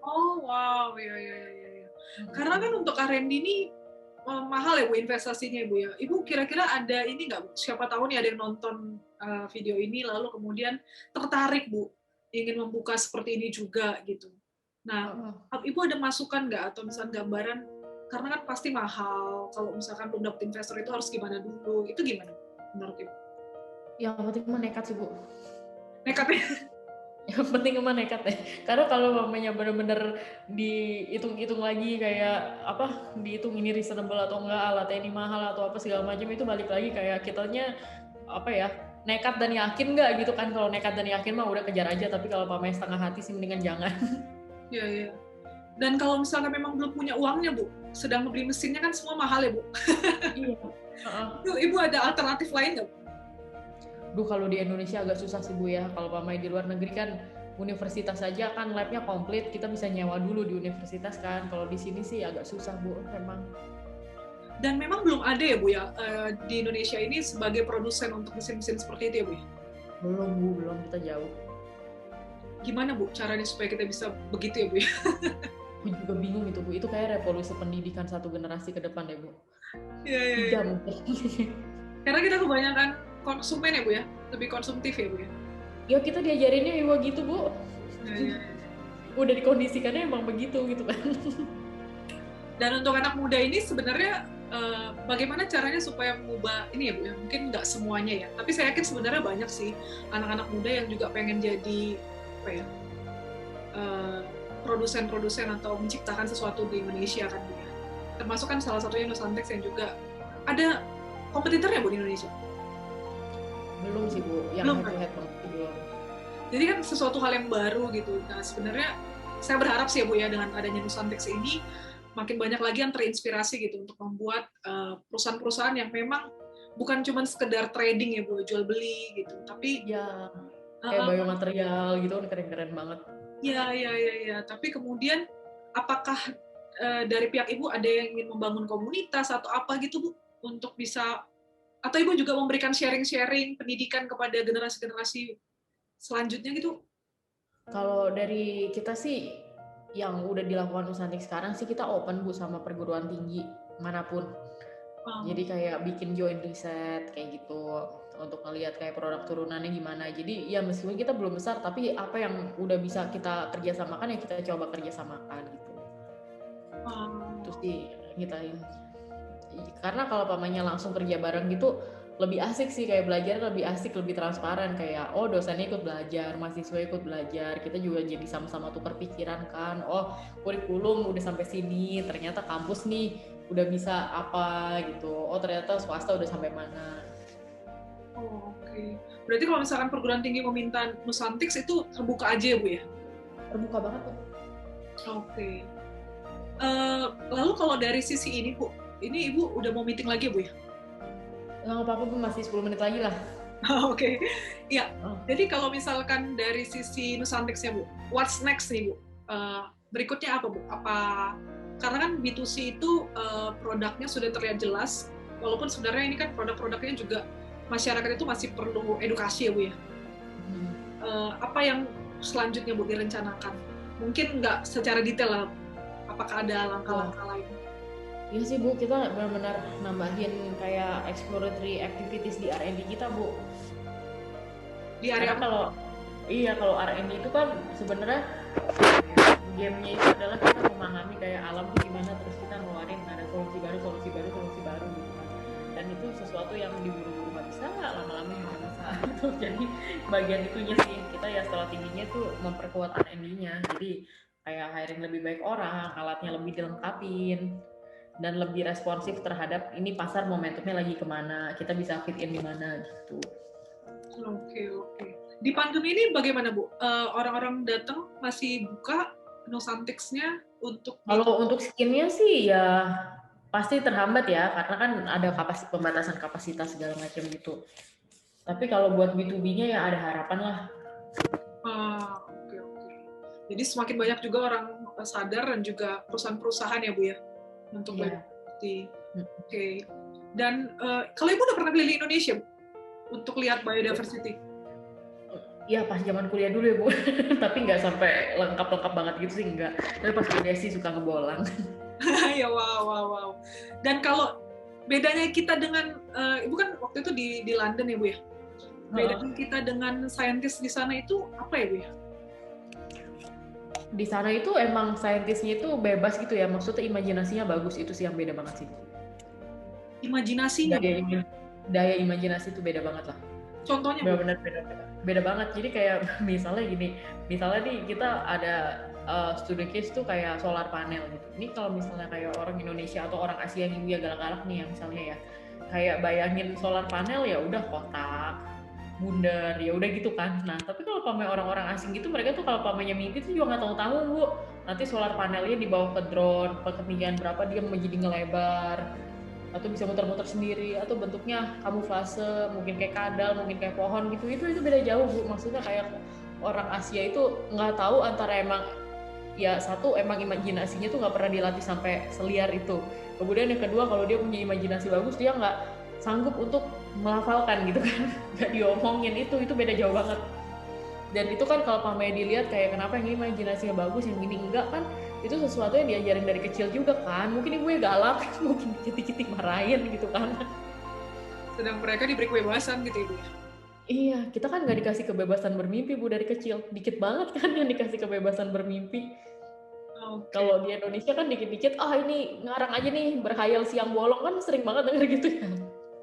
Oh, wow. Ya. Karena kan untuk R&D ini mahal ya, Bu, investasinya, Bu ya. Ibu kira-kira ada ini nggak, Bu? Siapa tahu nih ada yang nonton video ini, lalu kemudian tertarik, Bu, ingin membuka seperti ini juga, gitu. Nah, Ibu ada masukan nggak, atau misalnya gambaran, karena kan pasti mahal, kalau misalkan belum dapat investor itu harus gimana dulu, itu gimana menurut Ibu? Yang penting mah nekat sih, Bu. Nekat ya? Yang penting mah nekat ya. Karena kalau mamanya bener-bener dihitung-hitung lagi kayak apa, dihitung ini reasonable atau enggak, alatnya ini mahal atau apa segala macam, itu balik lagi kayak kitanya apa ya, nekat dan yakin nggak gitu kan. Kalau nekat dan yakin mah udah kejar aja, tapi kalau pamanya setengah hati sih mendingan jangan. Iya. Dan kalau misalnya memang belum punya uangnya, Bu, sedang membeli mesinnya kan semua mahal ya, Bu? Iya. Ibu ada alternatif lain nggak, Bu? Duh, kalau di Indonesia agak susah sih, Bu ya. Kalau pamai di luar negeri kan universitas saja kan labnya komplit, kita bisa nyewa dulu di universitas kan. Kalau di sini sih agak susah, Bu, memang. Dan memang belum ada ya, Bu ya, di Indonesia ini sebagai produsen untuk mesin-mesin seperti itu ya, Bu ya? Belum, Bu, belum, kita jauh. Gimana, Bu, caranya supaya kita bisa begitu ya, Bu ya? Aku juga bingung itu, Bu. Itu kayak revolusi pendidikan satu generasi ke depan deh, Bu. Iya. Mungkin. Karena kita kebanyakan konsumen ya, Bu ya? Lebih konsumtif ya, Bu ya? Ya, kita diajarinnya juga gitu, Bu. Iya. Udah dikondisikannya emang begitu gitu kan. Dan untuk anak muda ini sebenarnya bagaimana caranya supaya mengubah ini ya, Bu ya? Mungkin nggak semuanya ya, tapi saya yakin sebenarnya banyak sih anak-anak muda yang juga pengen jadi apa ya, produsen-produsen atau menciptakan sesuatu di Indonesia kan, Bu ya? Termasuk kan salah satunya Nusantex yang juga ada kompetitornya, Bu, di Indonesia. Belum sih, Bu, yang head-to-head banget belum. Jadi kan sesuatu hal yang baru gitu. Nah, sebenarnya saya berharap sih ya, Bu ya, dengan adanya Nusantex ini makin banyak lagi yang terinspirasi gitu untuk membuat perusahaan-perusahaan yang memang bukan cuma sekedar trading ya, Bu, jual beli gitu, tapi ya kayak biomaterial gitu kan, keren-keren banget. Iya. Tapi kemudian apakah dari pihak Ibu ada yang ingin membangun komunitas atau apa gitu, Bu, untuk bisa, atau Ibu juga memberikan sharing-sharing pendidikan kepada generasi-generasi selanjutnya gitu? Kalau dari kita sih yang udah dilakukan Nusantex sekarang sih, kita open, Bu, sama perguruan tinggi manapun. Jadi kayak bikin joint riset kayak gitu untuk ngelihat kayak produk turunannya gimana. Jadi ya meskipun kita belum besar, tapi apa yang udah bisa kita kerjasamakan ya kita coba kerjasamakan gitu. Terus kita karena kalau pamannya langsung kerja bareng gitu lebih asik sih, kayak belajar lebih asik, lebih transparan, kayak oh dosennya ikut belajar, mahasiswa ikut belajar, kita juga jadi sama-sama tukar pikiran kan, oh kurikulum udah sampai sini, ternyata kampus nih udah bisa apa gitu, oh ternyata swasta udah sampai mana. Oke. Berarti kalau misalkan perguruan tinggi meminta Nusantex itu terbuka aja ya, Bu ya? Terbuka banget tuh. Oke. Lalu kalau dari sisi ini, Bu, ini Ibu udah mau meeting lagi ya, Bu ya? Nggak apa-apa, Bu, masih 10 menit lagi lah. Oke. Ya, jadi kalau misalkan dari sisi Nusantex ya, Bu, what's next nih, Bu? Berikutnya apa, Bu? Karena kan B2C itu produknya sudah terlihat jelas, walaupun sebenarnya ini kan produk-produknya juga masyarakat itu masih perlu edukasi ya Bu ya. Apa yang selanjutnya Bu direncanakan? Mungkin nggak secara detail lah, apakah ada langkah-langkah lain? Iya sih Bu, kita benar-benar nambahin kayak exploratory activities di R&D kita Bu. Di area Karena kalau R&D itu kan sebenarnya gamenya itu adalah kita memahami kayak alam tuh gimana, terus kita ngeluarin ada solusi baru gitu kan. Dan itu sesuatu yang diburu-buru nggak bisa, lama-lama juga bisa. Jadi bagian itunya sih kita ya strateginya tuh memperkuat R&D-nya. Jadi kayak hiring lebih baik orang, alatnya lebih dilengkapin, dan lebih responsif terhadap ini pasar momentumnya lagi kemana, kita bisa fit in di mana gitu. Oke. Di pandemi ini bagaimana Bu? Orang-orang datang masih buka Nusantics-nya untuk... Kalau untuk skinnya sih ya pasti terhambat ya, karena kan ada pembatasan kapasitas segala macam gitu. Tapi kalau buat B2B-nya ya ada harapan lah. Oke. Jadi semakin banyak juga orang sadar dan juga perusahaan-perusahaan ya Bu ya untuk berarti. Oke. Dan kalau Ibu udah pernah keliling Indonesia Bu untuk lihat biodiversity? Iya pas zaman kuliah dulu ya Bu, tapi nggak sampai lengkap banget gitu sih, enggak. Tapi pas kuliah sih suka ngebolang. Ya wow. Dan kalau bedanya kita dengan Ibu kan waktu itu di London ya Bu ya. Bedanya kita dengan saintis di sana itu apa ya Bu ya? Di sana itu emang saintisnya itu bebas gitu ya, maksudnya imajinasinya bagus, itu sih yang beda banget sih. Imajinasinya? Daya imajinasi itu beda banget lah. Contohnya benar-benar beda banget. Jadi kayak misalnya nih kita ada studi case tuh kayak solar panel gitu. Ini kalau misalnya kayak orang Indonesia atau orang Asia yang ya galak-galak nih, yang misalnya ya kayak bayangin solar panel ya udah kotak, bundar, ya udah gitu kan. Nah tapi kalau pamer orang-orang asing gitu, mereka tuh kalau pamernya mimpi tuh juga nggak tahu Bu. Nanti solar panelnya dibawa ke drone, ketinggian berapa dia menjadi ngelebar, atau bisa muter-muter sendiri, atau bentuknya kamuflase, mungkin kayak kadal, mungkin kayak pohon gitu. Itu beda jauh Bu. Maksudnya kayak orang Asia itu nggak tahu antara emang ya satu emang imajinasinya tuh nggak pernah dilatih sampai seliar itu. Kemudian yang kedua, kalau dia punya imajinasi bagus, dia nggak sanggup untuk melafalkan gitu kan, nggak diomongin. Itu beda jauh banget. Dan itu kan kalau pamer dilihat kayak kenapa yang ini imajinasinya bagus, yang ini enggak, kan itu sesuatu yang diajarin dari kecil juga kan. Mungkin ibu galak, mungkin kitik-kitik marahin gitu kan. Sedang mereka diberi kebebasan gitu Ibu. Iya, kita kan nggak dikasih kebebasan bermimpi Bu dari kecil. Dikit banget kan yang dikasih kebebasan bermimpi. Kalau di Indonesia kan dikit-dikit, ini ngarang aja nih, berhayal siang bolong, kan sering banget denger gitu ya.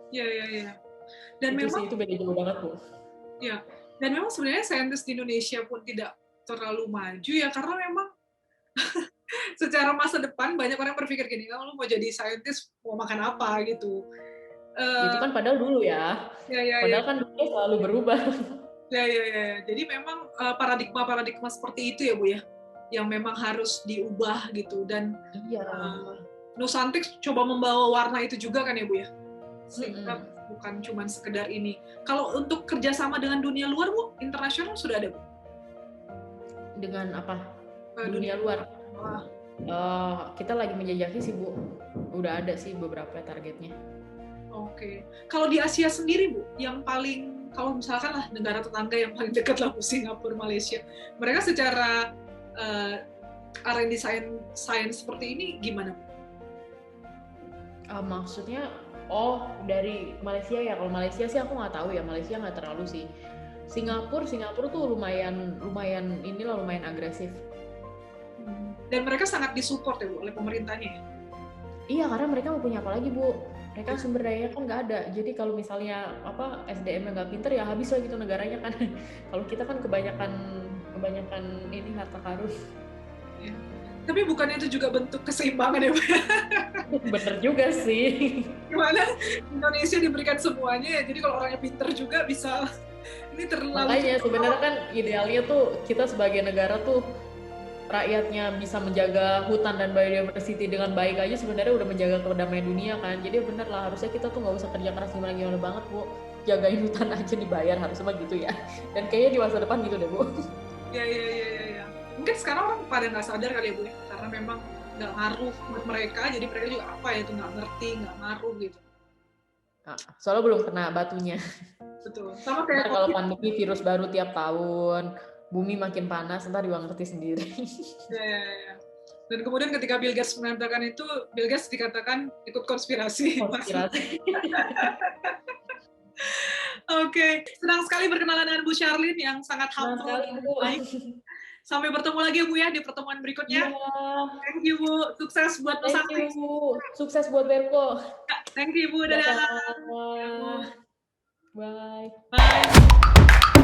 Iya. Dan itu memang sih, itu beda jauh banget Bu. Iya. Dan memang sebenarnya saintis di Indonesia pun tidak terlalu maju ya, karena memang secara masa depan banyak orang berpikir gini, lu mau jadi saintis mau makan apa gitu. Itu kan padahal dulu ya. Padahal kan dunia selalu berubah. Ya. Jadi memang paradigma seperti itu ya Bu ya, yang memang harus diubah gitu. Dan Nusantics coba membawa warna itu juga kan ya Bu ya, sehingga bukan cuma sekedar ini. Kalau untuk kerjasama dengan dunia luar Bu, internasional sudah ada Bu? Dengan apa? Dunia luar? Kita lagi menjajaki sih Bu. Udah ada sih beberapa targetnya. Oke. Kalau di Asia sendiri Bu, yang paling, kalau misalkan lah negara tetangga yang paling dekat lah Bu, Singapura, Malaysia, mereka secara R&D science seperti ini gimana Bu? Maksudnya dari Malaysia ya. Kalau Malaysia sih aku nggak tahu ya, Malaysia nggak terlalu sih. Singapura tuh lumayan agresif. Dan mereka sangat disupport ya Bu oleh pemerintahnya ya? Iya, karena mereka mau punya apa lagi Bu? Mereka sumber daya kan nggak ada. Jadi kalau misalnya SDM-nya nggak pinter ya habis lah gitu negaranya kan. Kalau kita kan kebanyakan ini harta karun. Ya. Tapi bukannya itu juga bentuk keseimbangan ya Bu? Bener juga sih. Gimana Indonesia diberikan semuanya ya, jadi kalau orangnya pinter juga bisa, ini terlalu... Makanya sebenarnya kan idealnya tuh kita sebagai negara tuh rakyatnya bisa menjaga hutan dan biodiversity dengan baik aja sebenarnya udah menjaga kedamaian dunia kan. Jadi bener lah, harusnya kita tuh nggak usah kerja keras gimana banget Bu, jagain hutan aja dibayar, harusnya mah gitu ya. Dan kayaknya di masa depan gitu deh Bu. Ya. Mungkin sekarang orang pada nggak sadar kali ya Bu, karena memang nggak ngaruh buat mereka, jadi mereka juga apa ya itu nggak ngerti, nggak ngaruh gitu. Soalnya belum kena batunya. Betul. Sama kayak kalau pandemi virus baru tiap tahun, bumi makin panas, ntar juga ngerti sendiri. Ya. Dan kemudian ketika Bill Gates mengatakan itu, Bill Gates dikatakan ikut konspirasi. Oke, senang sekali berkenalan dengan Bu Charlene yang sangat humble dan baik. Sampai bertemu lagi Bu ya di pertemuan berikutnya. Thank you Bu, sukses buat Nusantik. Sukses buat Berko. Thank you Bu, dadah. Bye. Bye.